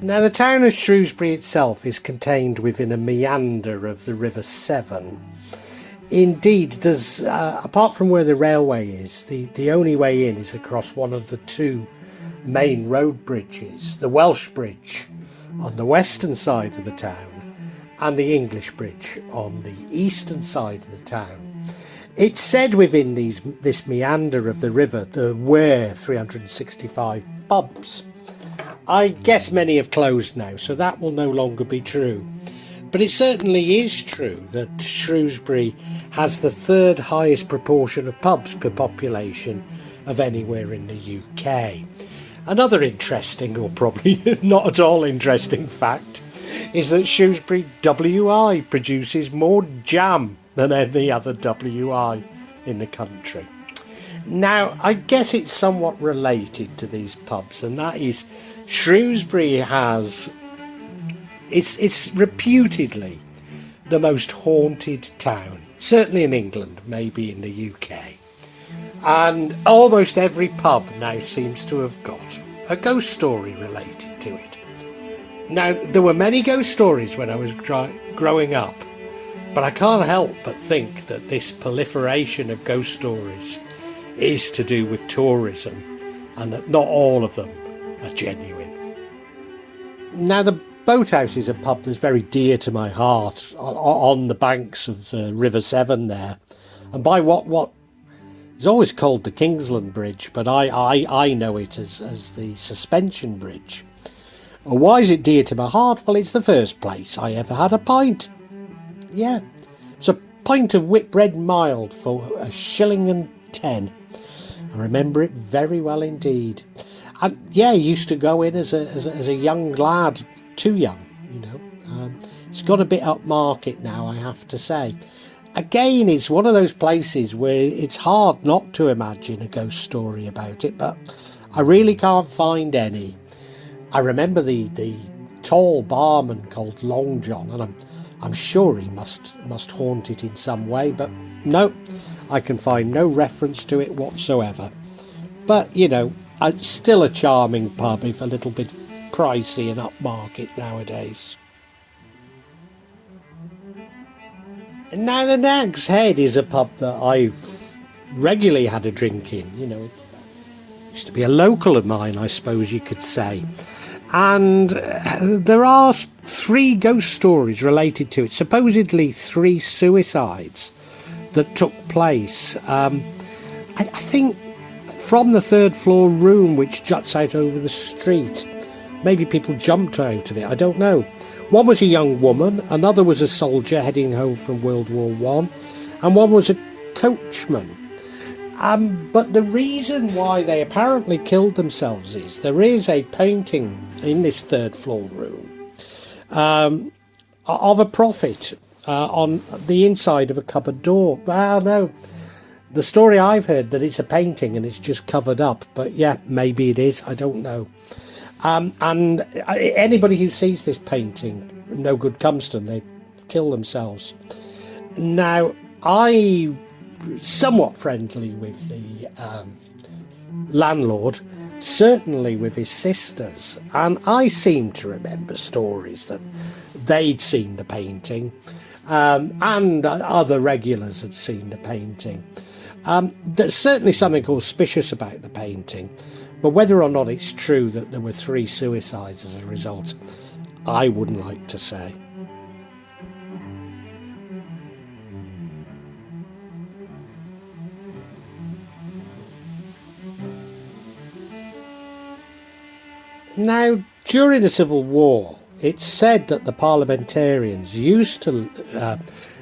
Now, the town of Shrewsbury itself is contained within a meander of the River Severn. Indeed, there's apart from where the railway is, the only way in is across one of the two main road bridges, the Welsh Bridge on the western side of the town and the English Bridge on the eastern side of the town. It's said within this meander of the river there were 365 pubs. I guess many have closed now, so that will no longer be true. But it certainly is true that Shrewsbury has the third highest proportion of pubs per population of anywhere in the UK. Another interesting, or probably not at all interesting fact, is that Shrewsbury WI produces more jam than any other WI in the country. Now, I guess it's somewhat related to these pubs, and that is Shrewsbury has, it's reputedly the most haunted town, certainly in England, maybe in the UK. And almost every pub now seems to have got a ghost story related to it. Now, there were many ghost stories when I was growing up, but I can't help but think that this proliferation of ghost stories is to do with tourism, and that not all of them are genuine. Now, the Boathouse is a pub that's very dear to my heart, on the banks of the River Severn there, and by what is always called the Kingsland Bridge, but I know it as the Suspension Bridge. Why is it dear to my heart? Well, it's the first place I ever had a pint. Yeah, it's a pint of Whitbread mild for £1.10. I remember it very well indeed. And yeah, I used to go in as a young lad, too young, you know. It's got a bit upmarket now, I have to say. Again, it's one of those places where it's hard not to imagine a ghost story about it, but I really can't find any. I remember the tall barman called Long John, and I'm sure he must haunt it in some way, but no, I can find no reference to it whatsoever. But, you know, it's still a charming pub, if a little bit pricey and upmarket nowadays. And now the Nag's Head is a pub that I've regularly had a drink in. You know, it used to be a local of mine, I suppose you could say. And there are 3 ghost stories related to it, supposedly 3 suicides that took place. I think from the 3rd floor room, which juts out over the street. Maybe people jumped out of it, I don't know. One was a young woman, another was a soldier heading home from World War I, and one was a coachman. But the reason why they apparently killed themselves is there is a painting in this 3rd floor room of a prophet on the inside of a cupboard door. Well, no, the story I've heard that it's a painting and it's just covered up, but yeah, maybe it is, I don't know. And anybody who sees this painting, no good comes to them, they kill themselves. Now, I'm somewhat friendly with the landlord, certainly with his sisters, and I seem to remember stories that they'd seen the painting, and other regulars had seen the painting. There's certainly something auspicious about the painting, but whether or not it's true that there were 3 suicides as a result, I wouldn't like to say. Now, during the Civil War, it's said that the parliamentarians used to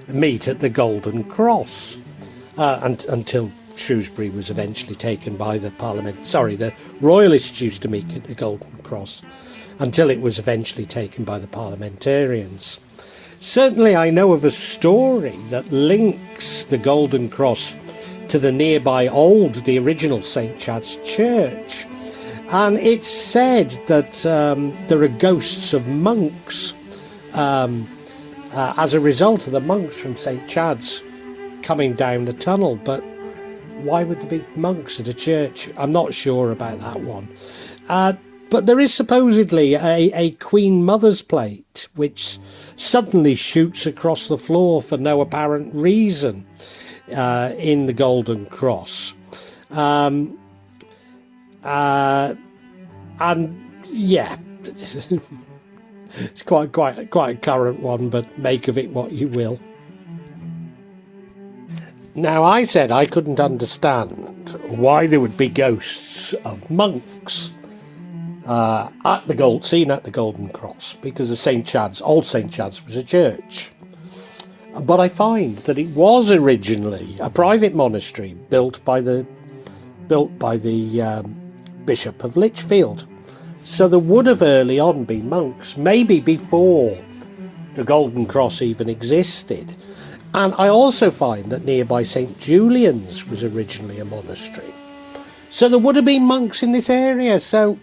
meet at the Golden Cross until Shrewsbury was eventually taken by the the Royalists used to meet at the Golden Cross until it was eventually taken by the parliamentarians. Certainly I know of a story that links the Golden Cross to the nearby the original St Chad's Church, and it's said that there are ghosts of monks as a result of the monks from St Chad's coming down the tunnel. But why would there be monks at a church? I'm not sure about that one. But But there is supposedly a Queen Mother's plate which suddenly shoots across the floor for no apparent reason in the Golden Cross. And yeah, it's quite a current one, but make of it what you will. Now, I said I couldn't understand why there would be ghosts of monks seen at the Golden Cross, because of St Chad's. Old St Chad's was a church, but I find that it was originally a private monastery built by the Bishop of Lichfield. So there would have early on been monks, maybe before the Golden Cross even existed. And I also find that nearby St Julian's was originally a monastery. So there would have been monks in this area, so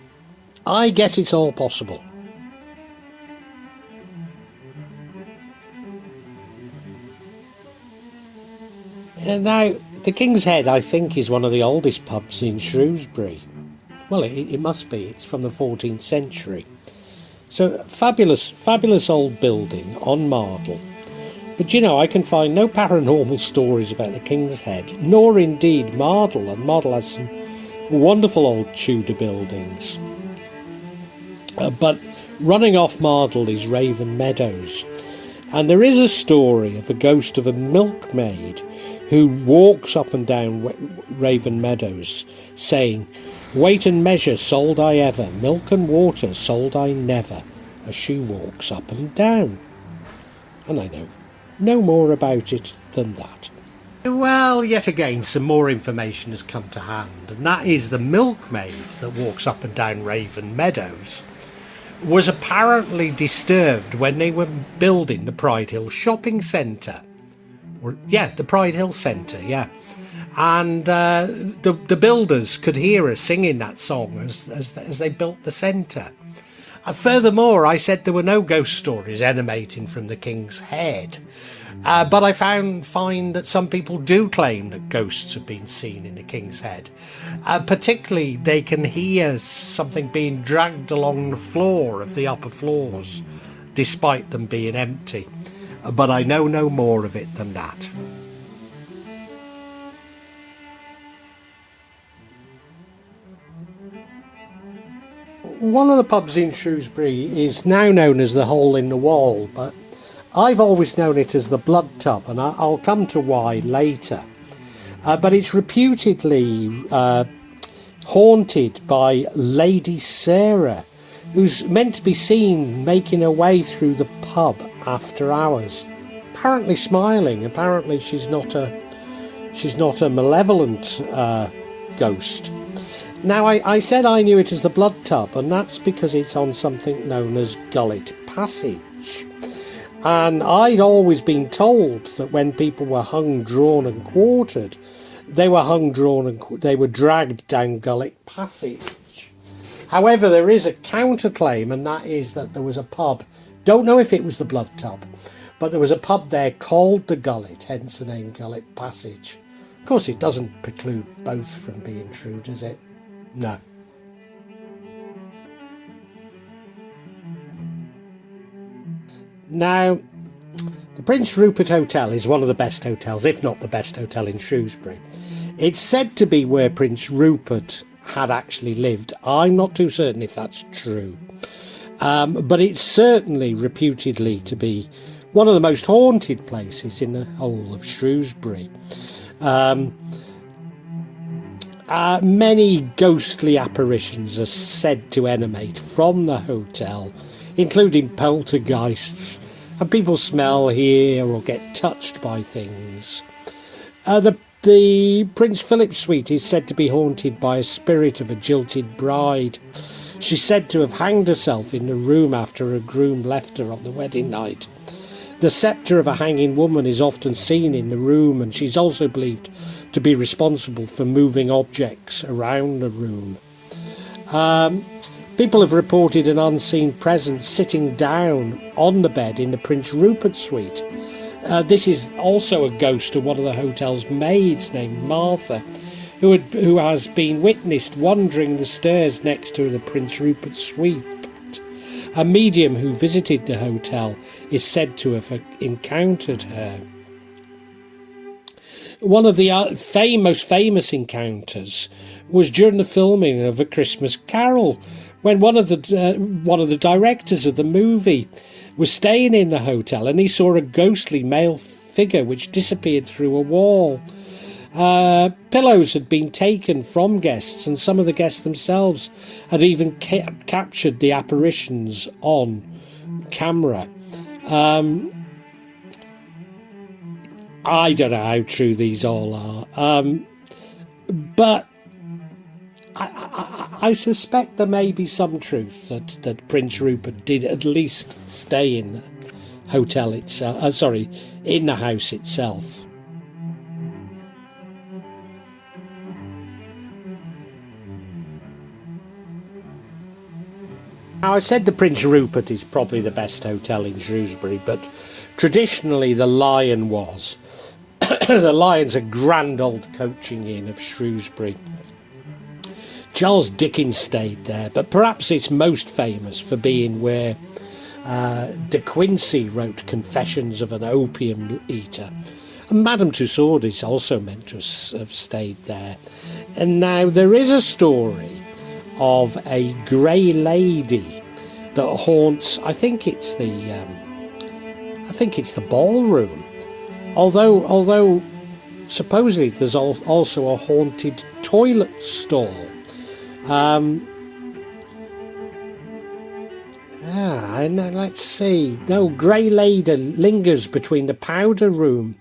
I guess it's all possible. And now, the King's Head, I think, is one of the oldest pubs in Shrewsbury. Well, it must be. It's from the 14th century. So, fabulous old building on Mardle. But you know, I can find no paranormal stories about the King's Head, nor indeed Mardle. And Mardle has some wonderful old Tudor buildings. But running off Mardle is Raven Meadows. And there is a story of a ghost of a milkmaid who walks up and down Raven Meadows saying, "Weight and measure sold I ever, milk and water sold I never," as she walks up and down. And I know no more about it than that. Well, yet again, some more information has come to hand, and that is the milkmaid that walks up and down Raven Meadows was apparently disturbed when they were building the Pride Hill shopping centre. The Pride Hill Centre, yeah. And the builders could hear her singing that song as they built the centre. And furthermore, I said there were no ghost stories emanating from the King's Head. But I find that some people do claim that ghosts have been seen in the King's Head. Particularly, they can hear something being dragged along the floor of the upper floors, despite them being empty. But I know no more of it than that. One of the pubs in Shrewsbury is now known as the Hole in the Wall, but I've always known it as the Blood Tub, and I'll come to why later. But it's reputedly haunted by Lady Sarah, who's meant to be seen making her way through the pub after hours, apparently smiling. Apparently she's not a malevolent ghost. Now, I said I knew it as the Blood Tub, and that's because it's on something known as Gullet Passage. And I'd always been told that when people were hung, drawn and quartered, they were dragged down Gullet Passage. However, there is a counterclaim, and that is that there was a pub, don't know if it was the Blood Tub, but there was a pub there called the Gullet, hence the name Gullet Passage. Of course, it doesn't preclude both from being true, does it? No. Now, the Prince Rupert Hotel is one of the best hotels, if not the best hotel in Shrewsbury. It's said to be where Prince Rupert had actually lived. I'm not too certain if that's true. But it's certainly reputedly to be one of the most haunted places in the whole of Shrewsbury. Many ghostly apparitions are said to emanate from the hotel, including poltergeists, and people smell, hear or get touched by things. The Prince Philip suite is said to be haunted by a spirit of a jilted bride. She's said to have hanged herself in the room after a groom left her on the wedding night. The sceptre of a hanging woman is often seen in the room, and she's also believed to be responsible for moving objects around the room. People have reported an unseen presence sitting down on the bed in the Prince Rupert suite. This is also a ghost of one of the hotel's maids named Martha, who has been witnessed wandering the stairs next to the Prince Rupert suite. A medium who visited the hotel is said to have encountered her. One of the most famous encounters was during the filming of A Christmas Carol, when one of the directors of the movie was staying in the hotel and he saw a ghostly male figure which disappeared through a wall. Pillows had been taken from guests, and some of the guests themselves had even captured the apparitions on camera. I don't know how true these all are, but I suspect there may be some truth that Prince Rupert did at least stay in the hotel itself. In the house itself. Now, I said the Prince Rupert is probably the best hotel in Shrewsbury, but traditionally the Lion was. The Lion's a grand old coaching inn of Shrewsbury. Charles Dickens stayed there, but perhaps it's most famous for being where De Quincey wrote Confessions of an Opium Eater. And Madame Tussaud is also meant to have stayed there. And now there is a story of a grey lady that haunts. I think it's the ballroom. Although supposedly there's also a haunted toilet stall. Let's see. No, grey lady lingers between the powder room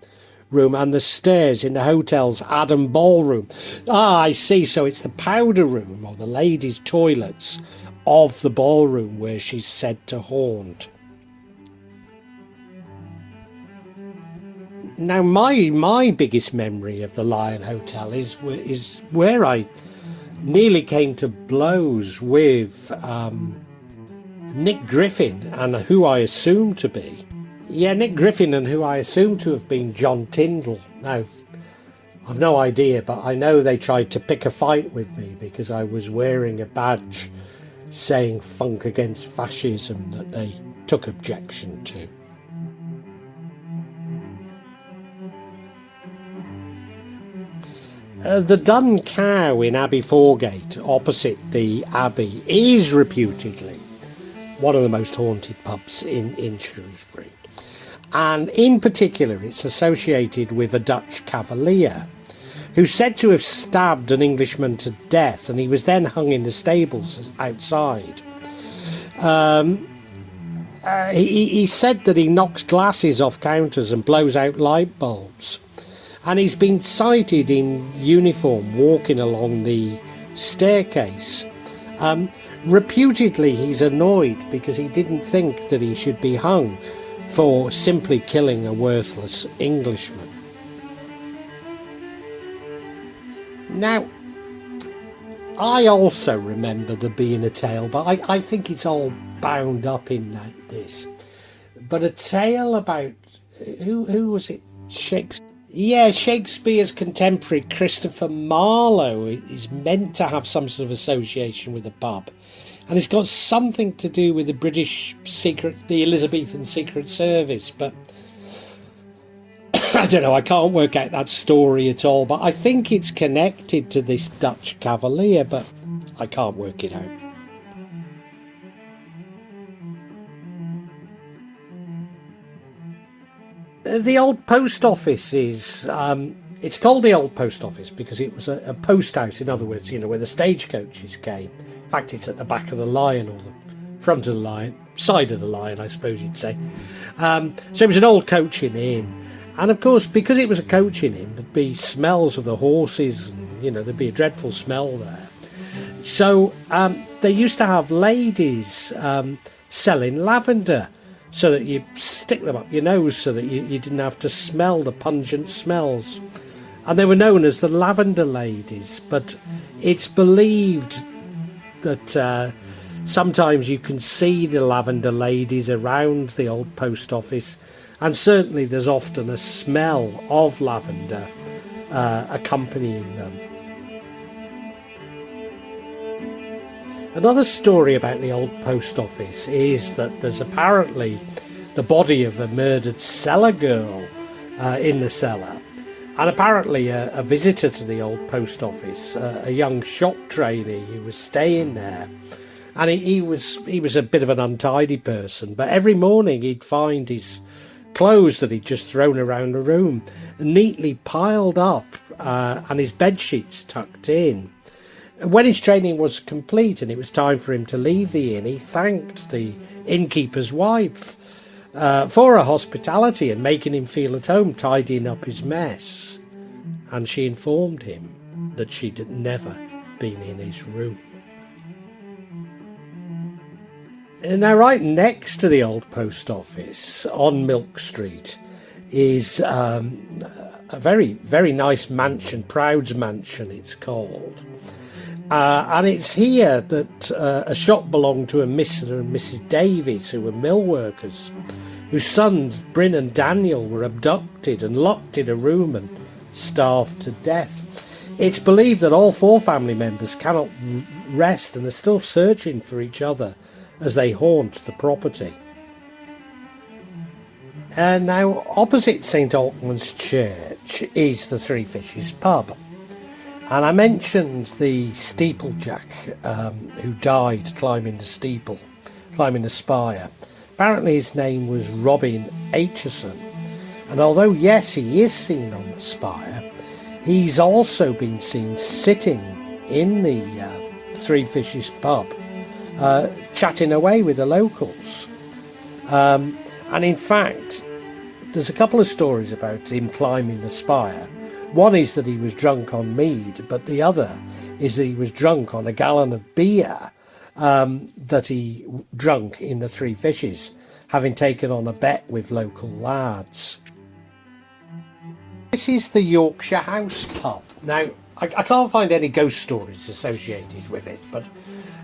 and the stairs in the hotel's Adam Ballroom. I see. So it's the powder room, or the ladies' toilets of the ballroom, where she's said to haunt. Now, my biggest memory of the Lion Hotel is where I nearly came to blows with Nick Griffin and who I assume to be. Yeah, Nick Griffin and who I assume to have been John Tyndall. Now, I've no idea, but I know they tried to pick a fight with me because I was wearing a badge saying Funk Against Fascism that they took objection to. The Dun Cow in Abbey Foregate, opposite the Abbey, is reputedly one of the most haunted pubs in Shrewsbury. And in particular, it's associated with a Dutch cavalier who's said to have stabbed an Englishman to death, and he was then hung in the stables outside. He said that he knocks glasses off counters and blows out light bulbs. And he's been sighted in uniform walking along the staircase. Reputedly, he's annoyed because he didn't think that he should be hung for simply killing a worthless Englishman. Now, I also remember there being a tale, but I think it's all bound up in this. But a tale about, who was it? Shakespeare. Yeah, Shakespeare's contemporary Christopher Marlowe is meant to have some sort of association with the pub. And it's got something to do with the Elizabethan Secret Service, but I don't know, I can't work out that story at all, but I think it's connected to this Dutch cavalier, but I can't work it out. The old post office is, it's called the old post office because it was a post house, in other words, where the stagecoaches came. In fact, it's at the back of the Lion, or the front of the Lion, side of the Lion, I suppose you'd say. So it was an old coaching inn. And of course, because it was a coaching inn, there'd be smells of the horses, and, there'd be a dreadful smell there. So they used to have ladies selling lavender, so that you stick them up your nose so that you didn't have to smell the pungent smells. And they were known as the lavender ladies, but it's believed that sometimes you can see the lavender ladies around the old post office, and certainly there's often a smell of lavender accompanying them. Another story about the old post office is that there's apparently the body of a murdered cellar girl in the cellar, and apparently a visitor to the old post office, a young shop trainee who was staying there, and he was a bit of an untidy person, but every morning he'd find his clothes that he'd just thrown around the room neatly piled up, and his bed sheets tucked in. When his training was complete and it was time for him to leave the inn, he thanked the innkeeper's wife for her hospitality and making him feel at home, tidying up his mess. And she informed him that she'd never been in his room. And now, right next to the old post office on Milk Street is a very, very nice mansion, Proud's Mansion it's called. And it's here that a shop belonged to a Mr. and Mrs. Davies, who were mill workers, whose sons, Bryn and Daniel, were abducted and locked in a room and starved to death. It's believed that all four family members cannot rest and are still searching for each other as they haunt the property. And now, opposite St Altman's Church is the Three Fishes pub. And I mentioned the steeplejack who died climbing the spire. Apparently his name was Robin Aitchison. And although, yes, he is seen on the spire, he's also been seen sitting in the Three Fishes pub, chatting away with the locals. And in fact, there's a couple of stories about him climbing the spire. One is that he was drunk on mead, but the other is that he was drunk on a gallon of beer that he drunk in the Three Fishes, having taken on a bet with local lads. This is the Yorkshire House pub. Now, I can't find any ghost stories associated with it, but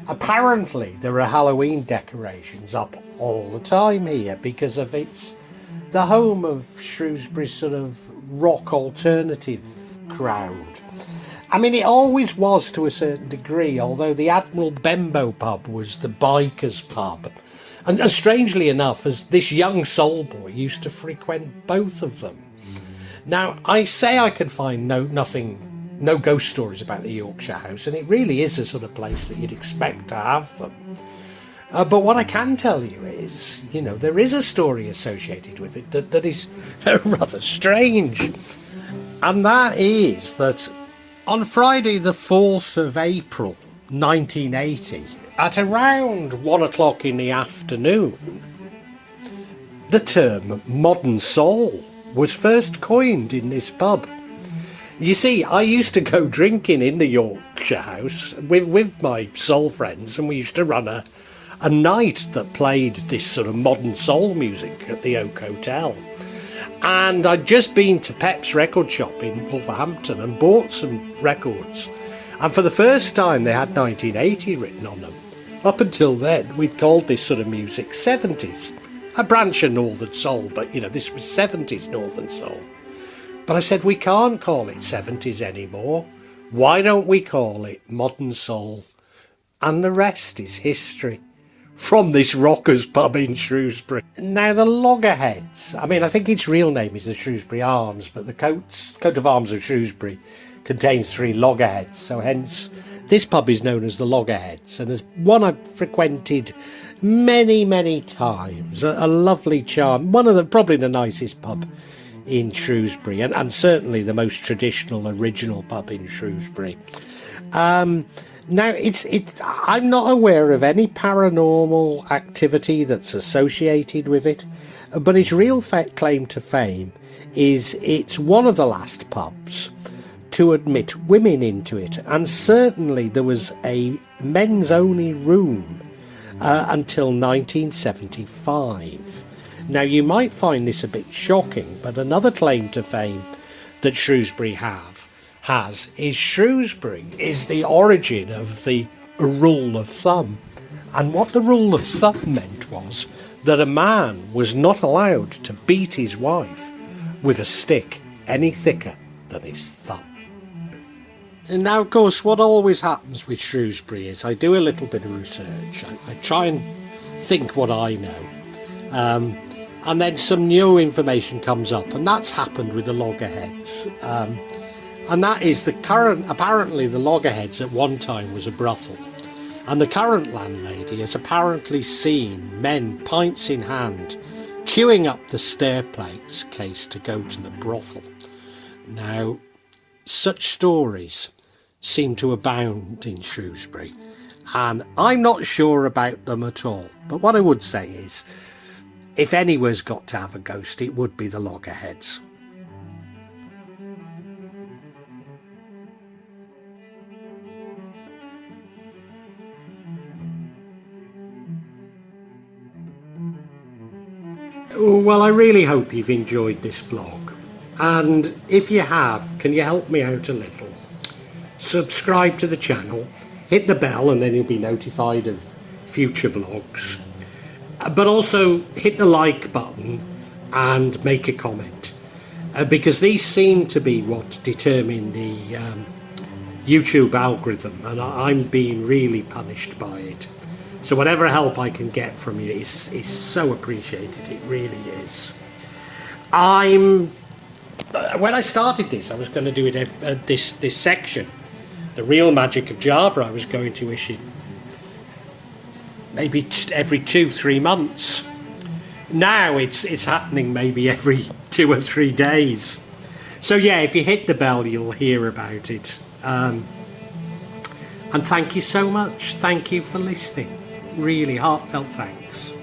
apparently there are Halloween decorations up all the time here because of it's the home of Shrewsbury's sort of rock alternative crowd. I mean, it always was to a certain degree, although the Admiral Benbow pub was the bikers' pub. And strangely enough, as this young soul boy used to frequent both of them. Now, I say I can find no ghost stories about the Yorkshire House, and it really is the sort of place that you'd expect to have them. But what I can tell you is, there is a story associated with it that is rather strange. And that is that on Friday the 4th of April 1980, at around 1 o'clock in the afternoon, the term modern soul was first coined in this pub. You see, I used to go drinking in the Yorkshire House with my soul friends, and we used to run a night that played this sort of modern soul music at the Oak Hotel. And I'd just been to Pep's record shop in Wolverhampton and bought some records. And for the first time they had 1980 written on them. Up until then, we'd called this sort of music 70s. A branch of Northern Soul, but this was 70s Northern Soul. But I said, we can't call it 70s anymore. Why don't we call it modern soul? And the rest is history. From this rockers pub in Shrewsbury. Now the Loggerheads, I think its real name is the Shrewsbury Arms, but the coat of arms of Shrewsbury contains 3 loggerheads, so hence this pub is known as the Loggerheads, and there's one I've frequented many, many times. A lovely charm, probably the nicest pub in Shrewsbury, and certainly the most traditional, original pub in Shrewsbury. Now, I'm not aware of any paranormal activity that's associated with it, but its real claim to fame is it's one of the last pubs to admit women into it, and certainly there was a men's-only room until 1975. Now, you might find this a bit shocking, but another claim to fame that Shrewsbury has is Shrewsbury is the origin of the rule of thumb. And what the rule of thumb meant was that a man was not allowed to beat his wife with a stick any thicker than his thumb. And now, of course, what always happens with Shrewsbury is I do a little bit of research. I try and think what I know. And then some new information comes up, and that's happened with the Loggerheads. And that is apparently the Loggerheads at one time was a brothel. And the current landlady has apparently seen men, pints in hand, queuing up the staircase to go to the brothel. Now, such stories seem to abound in Shrewsbury, and I'm not sure about them at all. But what I would say is, if anywhere's got to have a ghost, it would be the Loggerheads. Well, I really hope you've enjoyed this vlog, and if you have, can you help me out a little? Subscribe to the channel, hit the bell, and then you'll be notified of future vlogs. But also hit the like button and make a comment, because these seem to be what determine the YouTube algorithm, and I'm being really punished by it. So whatever help I can get from you is so appreciated. It really is. When I started this, I was going to do it this section, the real magic of Java. I was going to issue maybe every 2-3 months. Now it's happening maybe every 2 or 3 days. So yeah, if you hit the bell, you'll hear about it. And thank you so much. Thank you for listening. Really heartfelt thanks.